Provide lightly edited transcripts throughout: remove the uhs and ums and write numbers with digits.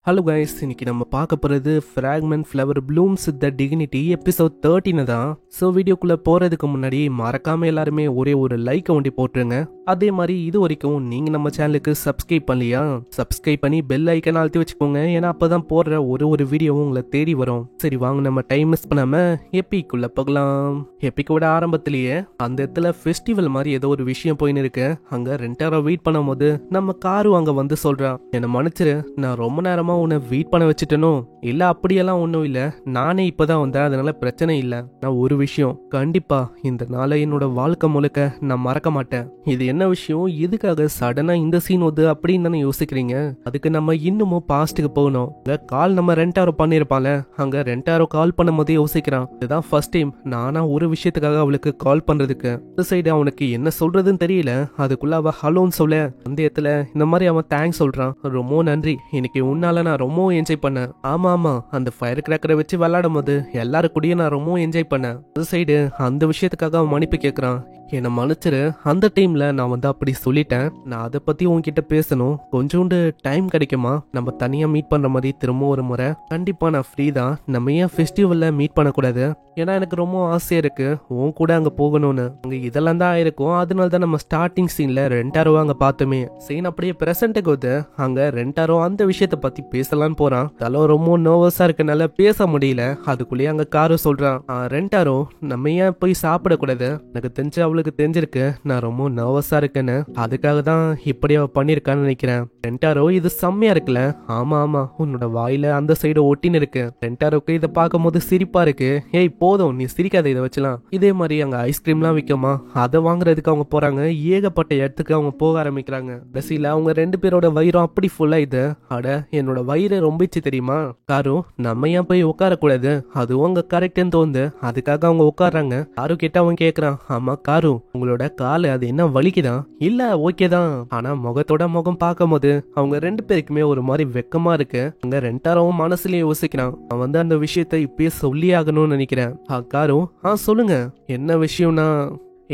Hello guys, இன்னைக்கு நம்ம பார்க்க போகிறது ஃப்ராக்மெண்ட் ஃப்ளவர் ப்ளூம்ஸ் த டிக்னிட்டி எபிசோட் 13 தான். ஸோ வீடியோக்குள்ளே போகிறதுக்கு முன்னாடி மறக்காமல் எல்லாருமே ஒரே ஒரு லைக்கை ஒண்டி போட்டுருங்க. அதே மாதிரி இது வரைக்கும் நீங்கள் நம்ம சேனலுக்கு சப்ஸ்கிரைப் பண்ணலையா, சப்ஸ்கிரைப் பண்ணி பெல் ஐக்கனை அழுத்தி வச்சுக்கோங்க. ஏன்னா அப்போ தான் போடுற ஒரு வீடியோவும் உங்களை தேடி வரும். சரி வாங்க, நம்ம டைம் மிஸ் பண்ணாமல் எப்பிக்குள்ளே போகலாம். எப்பிக்கோட ஆரம்பத்திலேயே அந்த இடத்துல ஃபெஸ்டிவல் மாதிரி ஏதோ ஒரு விஷயம் போயின்னு இருக்கு. அங்கே ரெண்டாரோ வெயிட் பண்ணும் போது நம்ம காரு அங்கே வந்து சொல்கிறான், என்னை மன்னிச்சிரு, நான் ரொம்ப நேரமாக உன்னை வெயிட் பண்ண வச்சுட்டனோ. இல்ல அப்படியெல்லாம் ஒன்றும் இல்லை, நானே இப்பதான் வந்தேன், அதனால பிரச்சனை இல்லை. நான் ஒரு விஷயம் கண்டிப்பா இந்த நாளை என்னோட வாழ்க்கை முழுக்க நான் மறக்க மாட்டேன். இது என்ன விஷயம், எதுக்காக சடனா இந்த சீன் வந்து அப்படின்னு தானே யோசிக்கிறீங்க. அதுக்கு நம்ம இன்னமும் பாஸ்ட்டுக்கு போகணும். கால் நம்ம ரெண்டாரோ பண்ணிருப்பான்ல, அங்க ரெண்டாரோ கால் பண்ணும் போதே யோசிக்கிறான், இதுதான் ஃபர்ஸ்ட் டைம் நானா ஒரு விஷயத்துக்காக அவளுக்கு கால் பண்றதுக்கு. இந்த சைடு அவனுக்கு என்ன சொல்றதுன்னு தெரியல. அதுக்குள்ள அவ ஹலோன்னு சொல்ல அந்த இடத்துல இந்த மாதிரி அவன் தேங்க்ஸ் சொல்றான். ரொம்ப நன்றி, இன்னைக்கு உன்னால நான் ரொம்ப என்ஜாய் பண்ணேன். ஆமா ஆமா, அந்த ஃபயர் கிராக்கரை வச்சு விளையாடும் போது எல்லாரு கூடயும் நான் ரொம்ப என்ஜாய் பண்ணேன். அந்த சைடு அந்த விஷயத்துக்காக அவன் மன்னிப்பு கேட்கறான். என்னை மன்னிச்சிரு, அந்த டைம்ல நான் வந்து அப்படி சொல்லிட்டேன். நான் அதை பத்தி உன்கிட்ட பேசணும். கொஞ்சோண்டு டைம் கிடைக்குமா? நம்ம தனியா மீட் பண்ற மாதிரி திரும்ப ஒரு முறை. கண்டிப்பா நான் ஃப்ரீ தான். நம்ம ஏன் ஃபெஸ்டிவல்ல மீட் பண்ணக்கூடாது? ஏன்னா எனக்கு ரொம்ப ஆசையா இருக்கு உன் கூட அங்க போகணும்னு. அங்க இதெல்லாம் தான் ஆயிருக்கும். அதனால தான் நம்ம ஸ்டார்டிங் சீன்ல ரெண்டாரோ அங்க பார்த்தோமே. சீன் அப்படியே பிரசன்ட்டுக்கு வந்து அங்க ரெண்டாரோ அந்த விஷயத்த பத்தி பேசலான்னு போறான். தலை ரொம்ப நர்வஸா இருக்கனால பேச முடியல. அதுக்குள்ளேயே அங்க காரு சொல்றான், ரெண்டாரோ நம்ம ஏன் போய் சாப்பிடக்கூடாது? எனக்கு தெரிஞ்ச அவளுக்கு தெரிஞ்சிருக்கு நான் ரொம்ப நர்வஸா இருக்கேன்னு. அதுக்காக தான் இப்படி அவ பண்ணிருக்கான்னு நினைக்கிறேன். ரெண்டாரோ இது செம்மையா இருக்குல்ல? ஆமா ஆமா, உன்னோட வாயில அந்த சைடு ஒட்டின்னு இருக்கு. ரெண்டாரோக்கு இதை பார்க்கும் போது சிரிப்பா இருக்கு. ஏய் போதும், நீ சிரிக்காத, இதை வச்சலாம். இதே மாதிரி அங்க ஐஸ்கிரீம்லாம் விற்குமா, அதை வாங்குறதுக்கு அவங்க போறாங்க. ஏகப்பட்ட இடத்துக்கு அவங்க போக ஆரம்பிக்கிறாங்க. கடைசியில அவங்க ரெண்டு பேரோட வயிறும் அப்படி ஃபுல்லா இது. அட என்னோட வயிறு ரொம்பிச்சு தெரியுமா. காரு நம்ம ஏன் போய் உட்காரக்கூடாது? அதுவும் அங்க கரெக்ட்னு தோணுது. அதுக்காக அவங்க உட்காடுறாங்க. காரு கிட்ட அவன் கேக்குறான், ஆமா காரு, உங்களோட காலு அது என்ன வலிக்குதான்? இல்ல ஓகே தான், ஆனா முகத்தோட முகம் பார்க்கும் போது அவங்க ரெண்டு பேருக்குமே ஒரு மாதிரி வெக்கமா இருக்கு. அங்க ரெண்டாரவும் மனசுலயே யோசிக்கிறான், அவன் வந்து அந்த விஷயத்தை இப்பயே சொல்லி ஆகணும்னு நினைக்கிறேன். காரு சொல்லுங்க, என்ன விஷயம்னா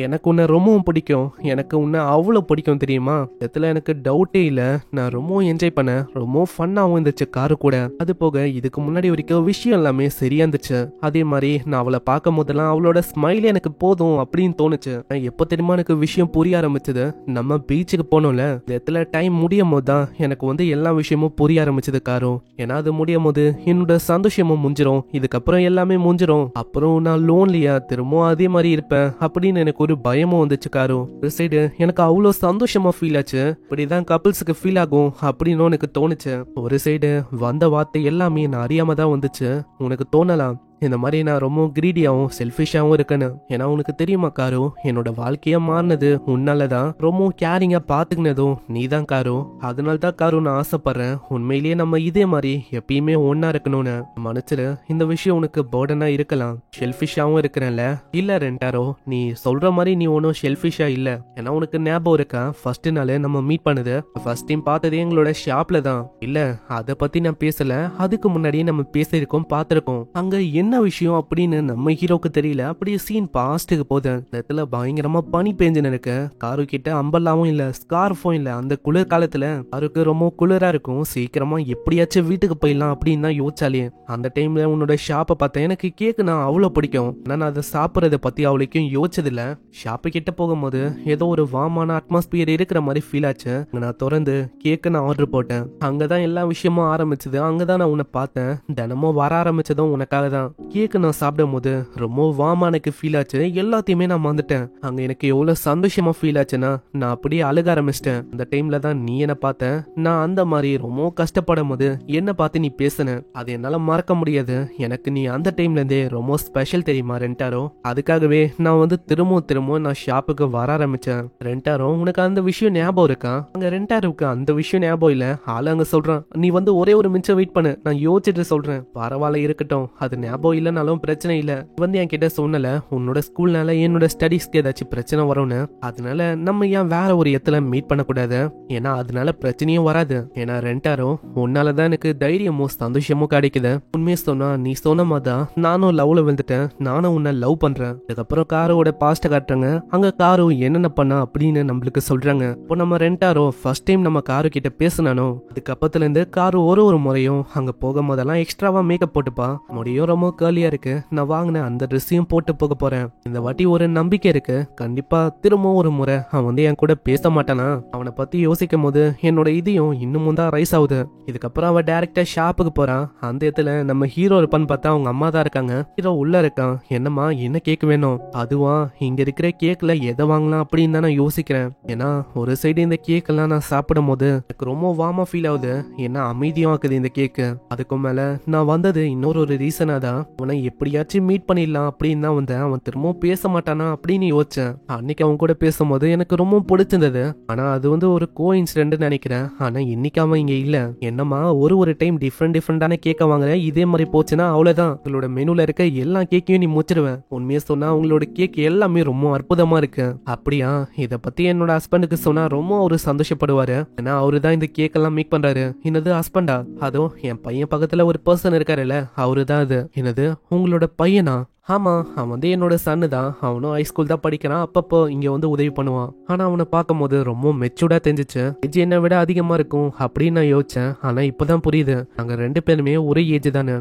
எனக்கு உன்னை ரொம்பவும் பிடிக்கும். எனக்கு உன்னை அவ்வளோ பிடிக்கும் தெரியுமா. இடத்துல எனக்கு டவுட்டே இல்லை. நான் ரொம்ப என்ஜாய் பண்ணேன். ரொம்ப ஃபன்னாகவும் இருந்துச்சு காரு கூட. அது போக இதுக்கு முன்னாடி வரைக்கும் விஷயம் எல்லாமே சரியா இருந்துச்சு. அதே மாதிரி நான் அவளை பார்க்கும் போதெல்லாம் அவளோட ஸ்மைல் எனக்கு போதும் அப்படின்னு தோணுச்சு. எப்போ தெரியுமா எனக்கு விஷயம் புரிய ஆரம்பிச்சது, நம்ம பீச்சுக்கு போனோம்ல, இந்த இடத்துல டைம் முடியும் போது தான் எனக்கு வந்து எல்லா விஷயமும் புரிய ஆரம்பிச்சது காரும். ஏன்னா அது முடியும் போது என்னோட சந்தோஷமும் முடிஞ்சிரும். இதுக்கப்புறம் எல்லாமே முடிஞ்சிரும். அப்புறம் நான் லோன்லியா திரும்ப அதே மாதிரி இருப்பேன் அப்படின்னு எனக்கு ஒரு பயமும் வந்துச்சு காரு. ஒரு சைடு எனக்கு அவ்வளோ சந்தோஷமா ஃபீல் ஆச்சு. இப்படிதான் கப்பிள்ஸுக்கு ஃபீல் ஆகும் அப்படின்னு எனக்கு தோணுச்சு. ஒரு சைடு வந்த வார்த்தை எல்லாமே நான் அறியாம தான் வந்துச்சு. உனக்கு தோணலாம் இந்த மாதிரி நான் ரொம்ப கிரீடியாவும் செல்ஃபிஷாவும் இருக்கேன்னு. ஏன்னா உனக்கு தெரியுமா காரு, என்னோட வாழ்க்கையா மாறினது உன்னாலதான். ரொம்ப கேரிங்கா பாத்துக்கினதும் நீ தான் காரு. அதனால தான் காரு நான் ஆசைப்படுறேன் உண்மையிலேயே நம்ம இதே மாதிரி எப்பயுமே ஒன்னா இருக்கணும்னு. மன்னிச்சிரு, இந்த விஷயம் உனக்கு போர்டனா இருக்கலாம். செல்ஃபிஷாவும் இருக்கிறேன்ல. இல்ல ரெண்டாரோ, நீ சொல்ற மாதிரி நீ ஒன்னும் செல்ஃபிஷா இல்ல. ஏன்னா உனக்கு ஞாபகம் இருக்கா, ஃபர்ஸ்ட் நாள் நம்ம மீட் பண்ணது, ஃபர்ஸ்ட் டைம் பார்த்ததே எங்களோட ஷாப்ல தான். இல்ல அதை பத்தி நான் பேசல, அதுக்கு முன்னாடியே நம்ம பேசியிருக்கோம், பார்த்திருக்கோம். அங்க என்ன விஷயம் அப்படின்னு நம்ம ஹீரோக்கு தெரியல. அப்படியே சீன் பாஸ்ட்டுக்கு போகுது. இந்த இடத்துல பயங்கரமா பனி பெஞ்சுன்னு இருக்கு. காரு கிட்ட அம்பல்லாவும் இல்ல, ஸ்கார்ஃபும் இல்ல. அந்த குளிர் காலத்துல காருக்கு ரொம்ப குளிரா இருக்கும். சீக்கிரமா எப்படியாச்சும் வீட்டுக்கு போயிடலாம் அப்படின்னு தான் யோசிச்சாலே. அந்த டைம்ல உன்னோட ஷாப்பை பார்த்தேன், எனக்கு கேக்கு நான் அவ்வளவு பிடிக்கும். நான் அதை சாப்பிட்றத பத்தி அவளுக்கும் யோசிச்சதில்ல. ஷாப்பு கிட்ட போகும்போது ஏதோ ஒரு வாமான அட்மாஸ்பியர் இருக்கிற மாதிரி ஃபீல் ஆச்சு. நான் திறந்து கேக்கு நான் ஆர்டர் போட்டேன். அங்கதான் எல்லா விஷயமும் ஆரம்பிச்சது. அங்கதான் நான் உன்னை பார்த்தேன். தினமும் வர ஆரம்பிச்சதும் உனக்காக தான். கேக்கு நான் சாப்பிடும் போது ரொம்ப வாமா எனக்கு ஃபீல் ஆச்சு. எல்லாத்தையுமே நான் மறந்துட்டேன். அங்க எனக்கு எவ்வளவு சந்தோஷமா ஃபீல் ஆச்சுன்னா நான் அப்படியே அழுக ஆரம்பிச்சிட்டேன். அந்த டைம்ல தான் நீ என்ன பார்த்த. நான் அந்த மாதிரி ரொம்ப கஷ்டப்படும் போது என்ன பார்த்து நீ பேசுன, அது என்னால மறக்க முடியாது. எனக்கு நீ அந்த டைம்ல இருந்தே ரொம்ப ஸ்பெஷல் தெரியுமா ரெண்டாரோ. அதுக்காகவே நான் வந்து திரும்ப நான் ஷாப்புக்கு வர ஆரம்பிச்சேன். ரெண்டாரோ உனக்கு அந்த விஷயம் ஞாபகம் இருக்கா? அங்க ரெண்டாரோக்கு அந்த விஷயம் ஞாபகம் இல்ல. ஆளு அங்க சொல்றான், நீ வந்து ஒரே ஒரு மிச்சம் வெயிட் பண்ணு, நான் யோசிச்சுட்டு சொல்றேன். பரவாயில்ல இருக்கட்டும், அது ஞாபகம் இல்லைனாலும் பிரச்சனை இல்ல, வந்து என் கிட்ட சொன்னல உன்னோட ஸ்கூல்னால என்னோட ஸ்டடீஸ்க்கு ஏதாச்சும் பிரச்சனை வரும்னு, அதனால நம்ம ஏன் வேற ஒரு இடத்துல மீட் பண்ணக்கூடாது, ஏன்னா அதனால பிரச்சனையும் வராது. ஏன்னா ரெண்டாரோ உன்னாலதான் எனக்கு தைரியமும் சந்தோஷமும் கிடைக்குது. உண்மையை சொன்னா நீ சொன்ன மாதிரிதான் நானும் லவ்ல வந்துட்டேன், நானும் உன்னை லவ் பண்றேன். அதுக்கப்புறம் காரோட பாஸ்ட காட்டுறாங்க. அங்க காரு என்னென்ன பண்ணா அப்படின்னு நம்மளுக்கு சொல்றாங்க. இப்போ நம்ம ரெண்டாரோ ஃபர்ஸ்ட் டைம் நம்ம காரு கிட்ட பேசினானோ அதுக்கப்புறத்துல இருந்து காரு ஒரு முறையும் அங்க போகும் போதெல்லாம் எக்ஸ்ட்ராவா மேக்கப் போட்டுப்பா, முடியும் ரொம்ப கேர்லியா இருக்கு, நான் வாங்கின அந்த ட்ரெஸ்ஸையும் போட்டு போக போறேன். இந்த வாட்டி ஒரு நம்பிக்கை இருக்கு, கண்டிப்பா திரும்பவும் ஒரு முறை அவன் வந்து என் கூட பேச மாட்டானா. அவனை பத்தி யோசிக்கும் போது என்னோட இதையும் இன்னமும் தான் ரைஸ் ஆகுது. இதுக்கப்புறம் அவன் டைரக்டா ஷாப்புக்கு போறான். அந்த இடத்துல நம்ம ஹீரோ இருப்பான்னு பார்த்தா அவங்க அம்மா தான் இருக்காங்க. ஹீரோ உள்ள இருக்கான். என்னம்மா என்ன கேக் வேணும்? அதுவா இங்க இருக்கிற கேக்ல எதை வாங்கலாம் அப்படின்னு தான் நான் யோசிக்கிறேன். ஏன்னா ஒரு சைடு இந்த கேக் எல்லாம் நான் சாப்பிடும் போது எனக்கு ரொம்ப வார்மா ஃபீல் ஆகுது, ஏன்னா அமைதியும் ஆக்குது இந்த கேக்கு. அதுக்கும் மேல நான் வந்தது இன்னொரு ரீசனா தான், அவனை எப்படியாச்சும் மீட் பண்ணிடலாம் அப்படின்னு தான் வந்தேன். அவன் திரும்பவும் பேச மாட்டானா அப்படின்னு யோசிச்சேன். அன்னைக்கு அவன் கூட பேசும்போது எனக்கு ரொம்ப பிடிச்சிருந்தது. ஆனா அது வந்து ஒரு கோ இன்சிடென்ட் நினைக்கிறேன். ஆனா இன்னைக்கு அவன் இங்க இல்ல. என்னமா ஒரு டைம் டிஃப்ரெண்டான கேக்க வாங்குற, இதே மாதிரி போச்சுன்னா அவ்வளவுதான், உங்களோட மெனுல இருக்க எல்லா கேக்கையும் நீ முச்சிருவேன். உண்மையை சொன்னா உங்களோட கேக் எல்லாமே ரொம்ப அற்புதமா இருக்கு. அப்படியா? இத பத்தி என்னோட ஹஸ்பண்டுக்கு சொன்னா ரொம்ப அவரு சந்தோஷப்படுவாரு. ஏன்னா அவரு தான் இந்த கேக் எல்லாம் மேக் பண்றாரு. என்னது ஹஸ்பண்டா? அதுவும் என் பையன் பக்கத்துல ஒரு பர்சன் இருக்காருல்ல, அவரு தான் அது. என்னது உங்களோட பையனா? ஆமா, அவன் வந்து என்னோட சன்னு தான். அவனும் ஹைஸ்கூல் தான் படிக்கிறான். அப்பப்போ இங்க வந்து உதவி பண்ணுவான். ஆனா அவனை பார்க்கும் போது ரொம்ப மெச்சூர்டா தெரிஞ்சிச்சு. ஏஜ் என்னை விட அதிகமா இருக்கும் அப்படின்னு நான் யோசிச்சேன். ஆனா இப்பதான் புரியுது, நாங்க ரெண்டு பேருமே ஒரே ஏஜ் தானே.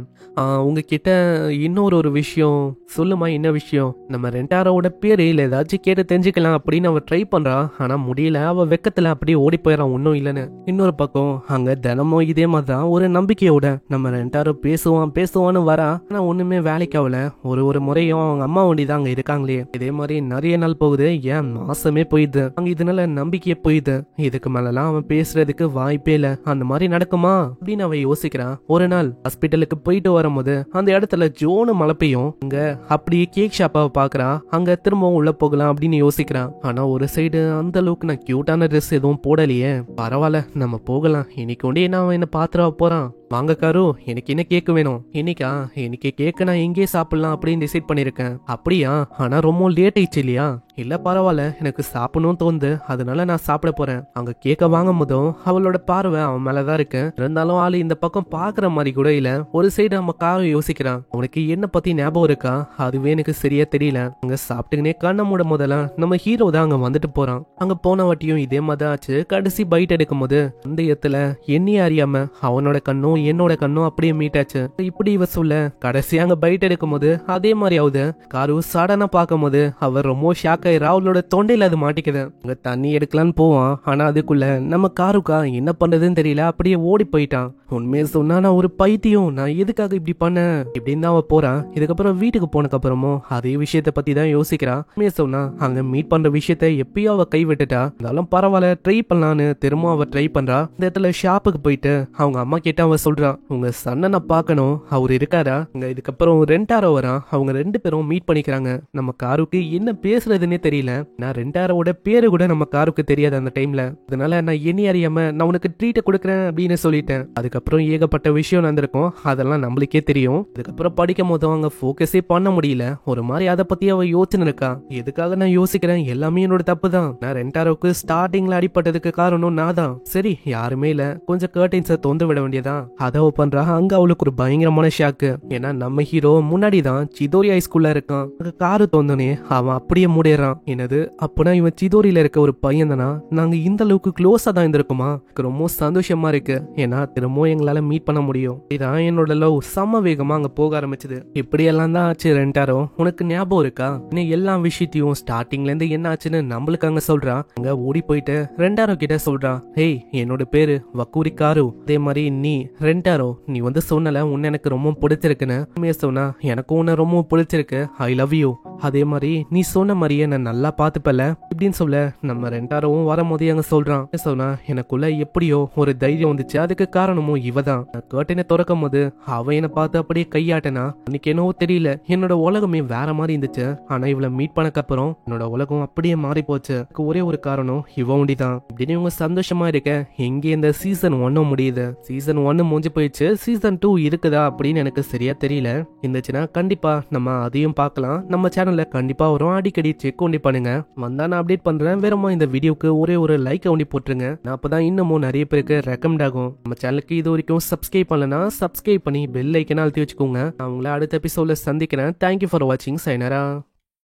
உங்ககிட்ட இன்னொரு விஷயம் சொல்லுமா. என்ன விஷயம்? நம்ம ரெண்டாரோட பேரு இல்ல ஏதாச்சும் கேட்டு தெரிஞ்சுக்கலாம் அப்படின்னு அவ ட்ரை பண்றா. ஆனா முடியல. அவ வெக்கத்துல அப்படியே ஓடி போயிடறான் ஒன்னும் இல்லன்னு. இன்னொரு பக்கம் அங்க தினமும் இதே மாதிரிதான் ஒரு நம்பிக்கையோட நம்ம ரெண்டாரோ பேசுவான்னு வரா. ஆனா ஒண்ணுமே வேலைக்கு ஆகல. ஒரு முறையும் அவங்க அம்மா வண்டி தான் அங்க இருக்காங்களே. இதே மாதிரி நிறைய நாள் போகுது, ஏன் மாசமே போயிடுது. அங்க இதனால நம்பிக்கையே போயிடுது. இதுக்கு மேலாம் அவன் பேசுறதுக்கு வாய்ப்பே இல்ல. அந்த மாதிரி நடக்குமா அப்படின்னு அவன் யோசிக்கிறான். ஒரு நாள் ஹாஸ்பிட்டலுக்கு போயிட்டு வரும்போது அந்த இடத்துல ஜோனு மழை பெய்யும். அங்க அப்படியே கேக் ஷாப்பாவை பாக்குறான். அங்க திரும்பவும் உள்ள போகலாம் அப்படின்னு யோசிக்கிறான். ஆனா ஒரு சைடு அந்த அளவுக்கு நான் கியூட்டான ட்ரெஸ் எதுவும் போடலையே. பரவாயில்ல நம்ம போகலாம், இன்னைக்கு ஒண்டி அவன் என்ன பாத்துறா போறான். வாங்க காரு, எனக்கு என்ன கேக்கு வேணும்? இன்னைக்கு கேக்கு நான் எங்கே சாப்பிடலாம் அப்படின்னு டிசைட் பண்ணிருக்கேன். அப்படியா? ஆனா ரொம்ப லேட் ஆயிடுச்சு இல்லையா? இல்ல பரவாயில்ல, எனக்கு சாப்பிடணும் தோணுது, அதனால நான் சாப்பிட போறேன். அங்க கேக்க வாங்கும் போதும் அவளோட பார்வை அவன் மேலதான் இருக்கு. இருந்தாலும் ஆளு இந்த பக்கம் பாக்குற மாதிரி கூட இல்ல. ஒரு சைடு நம்ம காரை யோசிக்கிறான். உனக்கு என்ன பத்தி ஞாபகம் இருக்கா? அதுவே எனக்கு சரியா தெரியல. அங்க சாப்பிட்டுக்கினே கண்ண மூட முதல்ல நம்ம ஹீரோ தான் அங்க வந்துட்டு போறான். அங்க போன வாட்டியும் இதே மாதிரி ஆச்சு. கடைசி பைட் எடுக்கும் போது அந்த இடத்துல என்னையே அறியாம அவனோட கண்ணும் என்னோட கண்ணும் அப்படியே மீட் ஆச்சு. இப்படி இவ சொல்ல கடைசி அங்க பைட் எடுக்கும் போது அதே மாதிரி ஆகுது. காரு சடனா பார்க்கும் போது அவர் ரொம்ப ஷாக் ஆயிரா. அவளோட தொண்டையில அது மாட்டிக்குது. அங்க தண்ணி எடுக்கலான்னு போவான். ஆனா அதுக்குள்ள நம்ம காருக்கா என்ன பண்றதுன்னு தெரியல, அப்படியே ஓடி போயிட்டான். உண்மையை சொன்னா நான் ஒரு பைத்தியம், நான் எதுக்காக இப்படி பண்ண இப்படின்னு தான் அவ போறான். இதுக்கப்புறம் வீட்டுக்கு போனக்கு அப்புறமும் அதே விஷயத்த பத்தி தான் யோசிக்கிறான். உண்மையை சொன்னா அங்க மீட் பண்ற விஷயத்த எப்பயோ அவ கை விட்டுட்டா. இருந்தாலும் பரவாயில்ல ட்ரை பண்ணலான்னு திரும்ப அவ ட்ரை பண்றா. இந்த இடத்துல ஷாப்புக்கு போயிட்டு அவங்க அம்மா கிட்ட அவ சொல்றான், உங்க சன்ன நான் பாக்கணும், அவர் இருக்காரா? அங்க இதுக்கப்புறம் ரெண்டாரோ வரான். அவங்க ரெண்டு பேரும் மீட் பண்ணிக்கிறாங்க. நம்ம காருக்கு என்ன பேசுறதுன்னே தெரியல. நான் ரெண்டாரோட பேரு கூட நம்ம காருக்கு தெரியாது அந்த டைம்ல. அதனால நான் என்ன அறியாம நான் உனக்கு ட்ரீட் கொடுக்குறேன் அப்படின்னு சொல்லிட்டேன். அதுக்கப்புறம் ஏகப்பட்ட விஷயம் நடந்திருக்கும், அதெல்லாம் நம்மளுக்கே தெரியும். அதுக்கப்புறம் படிக்கும் போது அவங்க போக்கஸே பண்ண முடியல. ஒரு மாதிரி அதை பத்தி அவ யோசனை இருக்கா. எதுக்காக நான் யோசிக்கிறேன், எல்லாமே என்னோட தப்பு தான். நான் ரெண்டாரோக்கு ஸ்டார்டிங்ல அடிப்பட்டதுக்கு காரணம் நான் தான். சரி யாருமே இல்ல, கொஞ்சம் கர்டைன்ஸை தொந்து விட வேண்டியதான். அதை பண்றா. அங்க அவளுக்கு ஒரு பயங்கரமான ஷாக்கு. ஏன்னா நம்ம ஹீரோ முன்னாடி தான் சிதோரி ஹைஸ்கூல்ல இருக்கான். அங்க காரு தோந்தோனே அவன் அப்படியே மூடிடுறான். என்னது அப்பனா இவன் சிதோரியில இருக்க ஒரு பையன் தானா? நாங்க இந்த அளவுக்கு க்ளோஸா தான் இருந்திருக்குமா? ரொம்ப சந்தோஷமா இருக்கு. ஏன்னா திரும்பவும் எங்களால மீட் பண்ண முடியும். இதான் என்னோட லவ் செம்ம வேகமா அங்க போக ஆரம்பிச்சது. இப்படி எல்லாம் தான் ஆச்சு. ரெண்டாரோ உனக்கு ஞாபகம் இருக்கா? இன்னும் எல்லா விஷயத்தையும் ஸ்டார்டிங்ல இருந்து என்ன ஆச்சுன்னு நம்மளுக்கு அங்க சொல்றான். அங்க ஓடி போயிட்டு ரெண்டாரோ கிட்ட சொல்றான், ஹேய் என்னோட பேரு வக்கூரி காரு. அதே மாதிரி நீ ரெண்டாரோ நீ வந்து சொன்னல உன்னை எனக்கு ரொம்ப பிடிச்சிருக்குன்னு. உண்மையை சொன்னா எனக்கும் உன்னை ரொம்ப பிடிச்சிருக்கு, ஐ லவ் யூ. அதே மாதிரி நீ சொன்ன மாதிரியே நான் நல்லா பாத்துப்பல இப்படின்னு சொல்ல நம்ம ரெண்டாரோவும் வரும்போதே அங்க சொல்றான். சொன்னா எனக்குள்ள எப்படியோ ஒரு தைரியம் வந்துச்சு, அதுக்கு காரணமும் இவ தான். கர்டனை திறக்கும் போது அவ என்ன பார்த்து அப்படியே கையாட்டனா அன்னைக்கு என்னவோ தெரியல என்னோட உலகமே வேற மாதிரி இருந்துச்சு. ஆனா இவளை மீட் பண்ணக்கு அப்புறம் என்னோட உலகம் அப்படியே மாறி போச்சு. ஒரே ஒரு காரணம் இவ ஒண்டிதான். இப்படின்னு இவங்க சந்தோஷமா இருக்க எங்கே இந்த சீசன் 1 முடியுது. சீசன் 1 முடிஞ்சு போயிடுச்சு. சீசன் 2 இருக்குதா அப்படின்னு எனக்கு சரியா தெரியல. இருந்துச்சுன்னா கண்டிப்பா நம்ம அதையும் பார்க்கலாம். நம்ம சேனல்ல கண்டிப்பா வரும். அடிக்கடி செக் ஒண்டி பண்ணுங்க. வந்தா நான் அப்டேட் பண்றேன். வேறமா இந்த வீடியோக்கு ஒரே ஒரு லைக் ஒண்டி போட்டுருங்க. நான் அப்பதான் இன்னமும் நிறைய பேருக்கு ரெக்கமெண்ட் ஆகும். நம்ம சேனலுக்கு இது வரைக்கும் சப்ஸ்கிரைப் பண்ணலனா சப்ஸ்கிரைப் பண்ணி பெல் ஐக்கனை அழுத்தி வச்சுக்கோங்க. நான் உங்களை அடுத்த எபிசோட்ல சந்திக்கிறேன். தேங்க்யூ ஃபார் வாட்சிங். சைனரா.